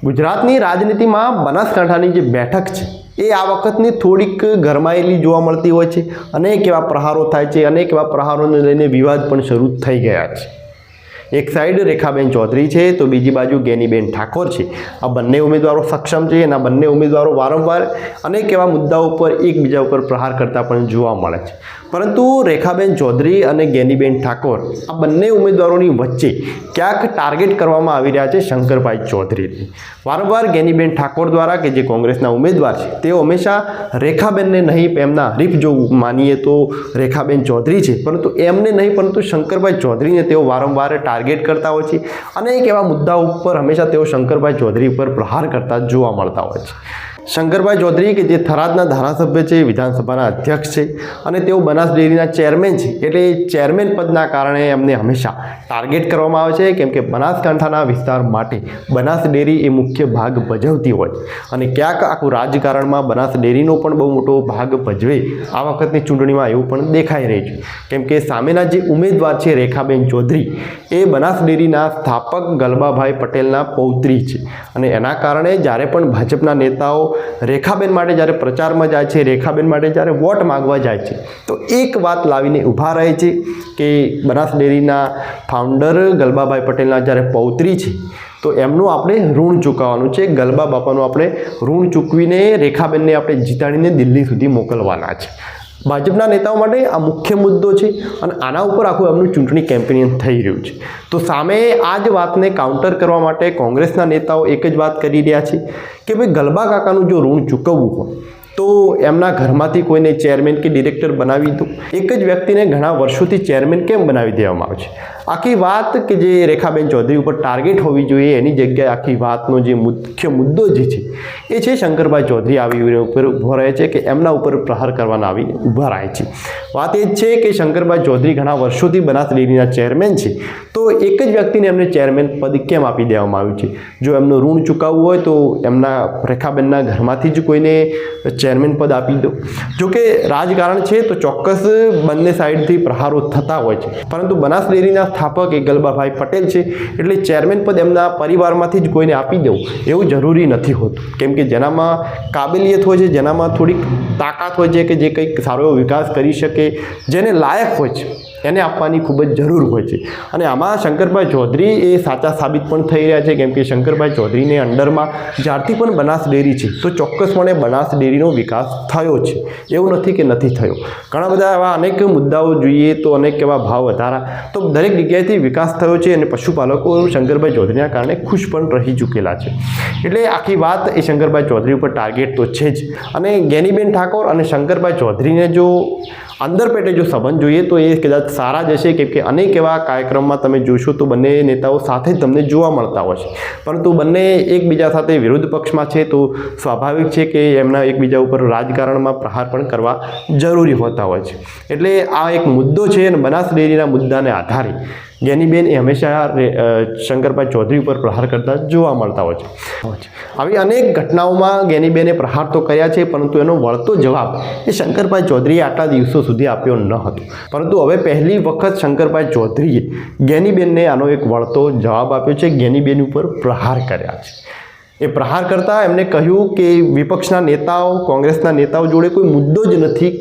ગુજરાતની રાજનીતિમાં બનાસકાંઠાની જે બેઠક છે એ આ વખતની થોડીક ગરમાયેલી જોવા મળતી હોય છે। અનેક એવા પ્રહારો થાય છે, અનેક એવા પ્રહારોને લઈને વિવાદ પણ શરૂ થઈ ગયા છે। એક સાઈડ રેખાબેન ચૌધરી છે તો બીજી બાજુ ગેનીબેન ઠાકોર છે। આ બંને ઉમેદવારો સક્ષમ છે અને આ બંને ઉમેદવારો વારંવાર અનેક એવા મુદ્દાઓ પર એકબીજા ઉપર પ્રહાર કરતા પણ જોવા મળે છે। પરંતુ રેખાબેન ચૌધરી અને ગેનીબેન ઠાકોર આ બંને ઉમેદવારોની વચ્ચે ક્યાંક ટાર્ગેટ કરવામાં આવી રહ્યા છે શંકરભાઈ ચૌધરીને। વારંવાર ગેનીબેન ઠાકોર દ્વારા કે જે કોંગ્રેસના ઉમેદવાર છે તેઓ હંમેશા રેખાબેનને નહીં, એમના હરીફ જો માનીએ તો રેખાબેન ચૌધરી છે, પરંતુ એમને નહીં પરંતુ શંકરભાઈ ચૌધરીને તેઓ વારંવાર ટાર્ગેટ કરતા હોય છે। અનેક એવા મુદ્દાઓ ઉપર હંમેશા તેઓ શંકરભાઈ ચૌધરી ઉપર પ્રહાર કરતા જોવા મળતા હોય છે। શંકરભાઈ ચૌધરી કે જે થરાદના ધારાસભ્ય છે, વિધાનસભાના અધ્યક્ષ છે અને તેઓ બનાસ ડેરીના ચેરમેન છે, એટલે ચેરમેન પદના કારણે એમને હંમેશા ટાર્ગેટ કરવામાં આવે છે, કેમ કે બનાસકાંઠાના વિસ્તાર માટે બનાસ ડેરી એ મુખ્ય ભાગ ભજવતી હોય અને ક્યાંક આખું રાજકારણમાં બનાસ ડેરીનો પણ બહુ મોટો ભાગ ભજવે આ વખતની ચૂંટણીમાં એવું પણ દેખાઈ રહ્યું છે, કેમ કે સામેના જે ઉમેદવાર છે રેખાબેન ચૌધરી એ બનાસ ડેરીના સ્થાપક ગલબાભાઈ પટેલના પૌત્રી છે અને એના કારણે જ્યારે પણ ભાજપના નેતાઓ રેખાબેન માટે જ્યારે પ્રચારમાં જાય છે, રેખાબેન માટે જ્યારે વોટ માગવા જાય છે તો એક વાત લાવીને ઊભા રહે છે કે બનાસ ડેરીના ફાઉન્ડર ગલબાભાઈ પટેલના જ્યારે પૌત્રી છે તો એમનું આપણે ઋણ ચૂકવવાનું છે। ગલબા બાપાનું આપણે ઋણ ચૂકવીને રેખાબેનને આપણે જીતાડીને દિલ્હી સુધી મોકલવાના છે। ભાજપના નેતાઓ માટે આ મુખ્ય મુદ્દો છે અને આના ઉપર આખું એમનું ચૂંટણી કેમ્પેનિંગ થઈ રહ્યું છે। તો સામે આ જ વાતને કાઉન્ટર કરવા માટે કોંગ્રેસના નેતાઓ એક જ વાત કરી રહ્યા છે કે ભાઈ ગલબા કાકાનું જો ઋણ ચૂકવવું હોય તો એમના ઘરમાંથી કોઈને ચેરમેન કે ડિરેક્ટર બનાવી દો। એક જ વ્યક્તિને ઘણા વર્ષોથી ચેરમેન કેમ બનાવી દેવામાં આવે છે? આખી વાત કે જે રેખાબેન ચૌધરી ઉપર ટાર્ગેટ હોવી જોઈએ એની જગ્યાએ આખી વાતનો જે મુખ્ય મુદ્દો જે છે એ છે શંકરભાઈ ચૌધરી આવી ઉપર ઊભો રહે છે કે એમના ઉપર પ્રહાર કરવાના આવી ઊભા રહે છે। વાત એ જ છે કે શંકરભાઈ ચૌધરી ઘણા વર્ષોથી બનાસ ડેરીના ચેરમેન છે, તો એક જ વ્યક્તિને એમને ચેરમેન પદ કેમ આપી દેવામાં આવ્યું છે? જો એમનું ઋણ ચૂકવવું હોય તો એમના રેખાબેનના ઘરમાંથી જ કોઈને ચેરમેન પદ આપી દો। જોકે રાજકારણ છે તો ચોક્કસ બંને સાઈડથી પ્રહારો થતા હોય છે, પરંતુ બનાસ ડેરીના સ્થાપક એ ગલબાભાઈ પટેલ છે એટલે ચેરમેન પદ એમના પરિવારમાંથી જ કોઈને આપી દેવું એવું જરૂરી નથી હોતું, કેમ કે જેનામાં કાબેલિયત હોય છે, જેનામાં થોડીક તાકાત હોય છે કે જે કંઈક સારો એવો વિકાસ કરી શકે, જેને લાયક હોય છે એને આપવાની ખૂબ જ જરૂર હોય છે અને આમાં શંકરભાઈ ચૌધરી એ સાચા સાબિત પણ થઈ રહ્યા છે, કેમ કે શંકરભાઈ ચૌધરીને અંડરમાં જ્યારથી પણ બનાસ ડેરી છે તો ચોક્કસપણે બનાસ ડેરીનો વિકાસ થયો છે, એવું નથી કે નથી થયો। ઘણા બધા એવા અનેક મુદ્દાઓ જોઈએ તો અનેક એવા ભાવ વધારા તો દરેક જગ્યાએથી વિકાસ થયો છે અને પશુપાલકો શંકરભાઈ ચૌધરીના કારણે ખુશ પણ રહી ચૂકેલા છે। એટલે આખી વાત એ શંકરભાઈ ચૌધરી ઉપર ટાર્ગેટ તો છે જ અને ગેનીબેન ઠાકોર અને શંકરભાઈ ચૌધરીને જો અંદર પેટે જો સંબંધ જોઈએ તો એ કદાચ સારા જ હશે, કેમ કે અનેક એવા કાર્યક્રમમાં તમે જોશો તો બંને નેતાઓ સાથે જ તમને જોવા મળતા હોય છે, પરંતુ બંને એકબીજા સાથે વિરોધ પક્ષમાં છે તો સ્વાભાવિક છે કે એમના એકબીજા ઉપર રાજકારણમાં પ્રહાર પણ કરવા જરૂરી હોતા હોય છે। એટલે આ એક મુદ્દો છે અને બનાસ ડેરીના મુદ્દાને આધારે ગેનીબેન એ હંમેશા શંકરભાઈ ચૌધરી ઉપર પ્રહાર કરતા જોવા મળતા હોય છે। આવી અનેક ઘટનાઓમાં ગેનીબેને પ્રહાર તો કર્યા છે, પરંતુ એનો વળતો જવાબ એ શંકરભાઈ ચૌધરીએ આટલા દિવસો સુધી આપ્યો ન હતો, પરંતુ હવે પહેલી વખત શંકરભાઈ ચૌધરીએ ગેનીબેનને આનો એક વળતો જવાબ આપ્યો છે, ગેનીબેન ઉપર પ્રહાર કર્યા છે। એ પ્રહાર કરતાં એમને કહ્યું કે વિપક્ષના નેતાઓ, કોંગ્રેસના નેતાઓ જોડે કોઈ મુદ્દો જ નથી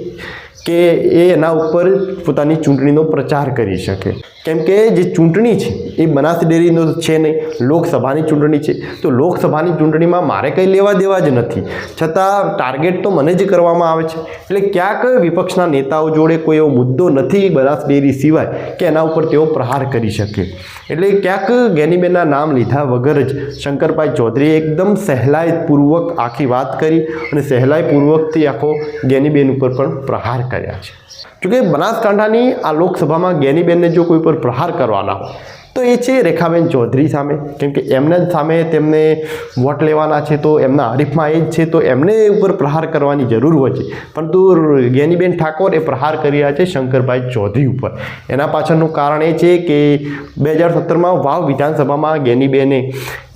કે એ એના ઉપર પોતાની ચૂંટણીનો પ્રચાર કરી શકે, કેમ કે જે ચૂંટણી છે એ બનાસ ડેરીનો છે નહીં, લોકસભાની ચૂંટણી છે, તો લોકસભાની ચૂંટણીમાં મારે કંઈ લેવા દેવા જ નથી, છતાં ટાર્ગેટ તો મને જ કરવામાં આવે છે। એટલે ક્યાંક વિપક્ષના નેતાઓ જોડે કોઈ એવો મુદ્દો નથી બનાસ ડેરી સિવાય કે એના ઉપર તેઓ પ્રહાર કરી શકે। એટલે ક્યાંક ગેનીબેનના નામ લીધા વગર જ શંકરભાઈ ચૌધરીએ એકદમ સહેલાઈપૂર્વક આખી વાત કરી અને સહેલાઈપૂર્વકથી આખો ગેનીબેન ઉપર પણ પ્રહાર કર્યા છે। જોકે બનાસકાંઠાની આ લોકસભામાં ગેનીબેનને જો કોઈ પર પ્રહાર કરવાના હોય તો એ છે રેખાબેન ચૌધરી સામે, કેમ કે એમના જ સામે તેમને વોટ લેવાના છે, તો એમના હરીફમાં એ જ છે તો એમને ઉપર પ્રહાર કરવાની જરૂર હોય છે, પરંતુ ગેનીબેન ઠાકોર એ પ્રહાર કરી રહ્યા છે શંકરભાઈ ચૌધરી ઉપર। એના પાછળનું કારણ એ છે કે 2017માં વાવ વિધાનસભામાં ગેનીબેને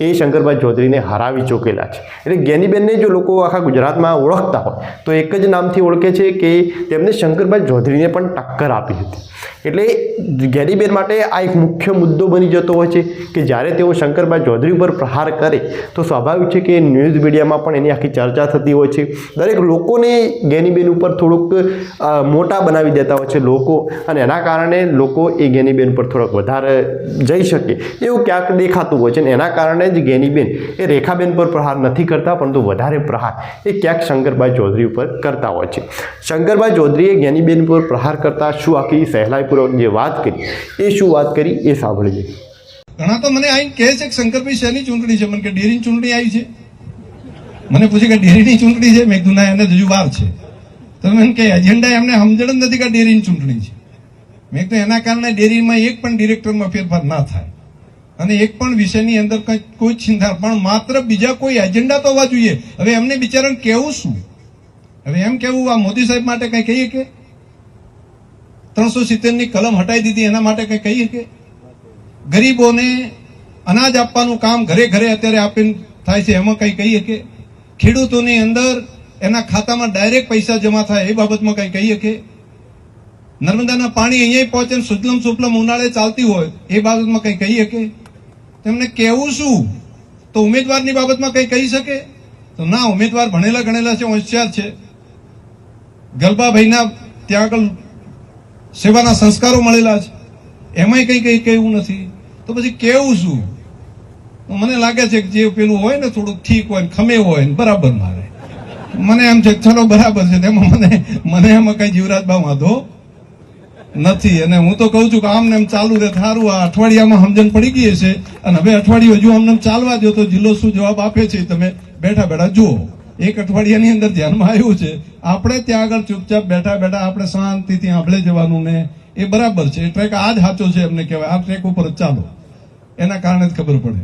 એ શંકરભાઈ ચૌધરીને હરાવી ચૂકેલા છે। એટલે ગેનીબેનને જો લોકો આખા ગુજરાતમાં ઓળખતા હોય તો એક જ નામથી ઓળખે છે કે તેમને શંકરભાઈ ચૌધરીને પણ ટક્કર આપી હતી। એટલે ગેનીબેન માટે આ એક મુખ્ય મુદ્દો બની જતો હોય છે કે જ્યારે તેઓ શંકરભાઈ ચૌધરી ઉપર પ્રહાર કરે તો સ્વાભાવિક છે કે ન્યૂઝ મીડિયામાં પણ એની આખી ચર્ચા થતી હોય છે. દરેક લોકોને ગેનીબેન ઉપર થોડુંક મોટા બનાવી દેતા હોય છે લોકો, અને એના કારણે લોકો એ ગેનીબેન પર થોડોક વધારે જઈ શકે એવું ક્યાંક દેખાતું હોય છે. અને એના કારણે જ ગેનીબેન એ રેખાબેન પર પ્રહાર નથી કરતા, પરંતુ વધારે પ્રહાર એ ક્યાંક શંકરભાઈ ચૌધરી ઉપર કરતા હોય છે. શંકરભાઈ ચૌધરીએ ગેનીબેન પર પ્રહાર કરતા શું આખી સહેલાઈપૂર્વક જે વાત કરી એ શું વાત કરી એ સાંભળીએ. ઘણા તો મને આવીને કહે છે કે શંકરભાઈ શેની ચૂંટણી છે, મને કે ડેરીની ચૂંટણી આવી છે. મને પૂછે કે ડેરીની ચૂંટણી છે, મેં કીધું ના, એને હજુ વાર છે. તો મને કે એજન્ડા એમને સમજણ જ નથી કે ડેરીની ચૂંટણી છે. મેં કીધું એના કારણે ડેરીમાં એક પણ ડિરેક્ટરમાં ફેરફાર ના થાય અને એક પણ વિષયની અંદર કોઈ ચિંતા, પણ માત્ર બીજા કોઈ એજન્ડા તો હોવા જોઈએ. હવે એમને બિચારાને કેવું શું? હવે એમ કેવું આ મોદી સાહેબ માટે કઈ કહીએ કે 370 ની કલમ હટાવી દીધી એના માટે કઈ કહીએ કે ગરીબોને અનાજ આપવાનું કામ ઘરે ઘરે અત્યારે આપીને થાય છે એમાં કઈ કહીએ કે ખેડૂતોની અંદર એના ખાતામાં ડાયરેક્ટ પૈસા જમા થાય એ બાબતમાં કઈ કહીએ કે નર્મદાના પાણી અહીંયા પહોંચે સુજલમ સુફલમ ઉનાળે ચાલતી હોય એ બાબતમાં કઈ કહીએ કે તેમને કેવું શું? તો ઉમેદવારની બાબતમાં કઈ કહી શકે? તો ના, ઉમેદવાર ભણેલા ગણેલા છે, હોશિયાર છે, ગલબાભાઈના ત્યાં આગળ સેવાના સંસ્કારો મળેલા છે, એમાંય કઈ કહેવું નથી. તો પછી કેવું શું? મને લાગે છે કે જે પેલું હોય ને થોડુંક ઠીક હોય ને ખમે હોય ને બરાબર મારે, મને એમ છે ચલો બરાબર છે, તેમાં મને એમાં કઈ જીવરાજબા વાંધો નથી. અને હું તો કહું છું કે આમને એમ ચાલુ રહે સારું. આ અઠવાડિયામાં સમજણ પડી ગઈ છે અને હવે અઠવાડિયું હજુ આમને ચાલવા દો તો જિલ્લો શું જવાબ આપે છે તમે બેઠા બેઠા જુઓ. એક અઠવાડિયાની અંદર ધ્યાનમાં આવ્યું છે, આપણે ત્યાં આગળ ચૂપચાપ બેઠા બેઠા આપણે શાંતિથી આંભળે જવાનું ને એ બરાબર છે. એ ટ્રેક આ જ સાચો છે એમને કહેવાય. આ ટ્રેક ઉપર જ ચાલો, એના કારણે જ ખબર પડે.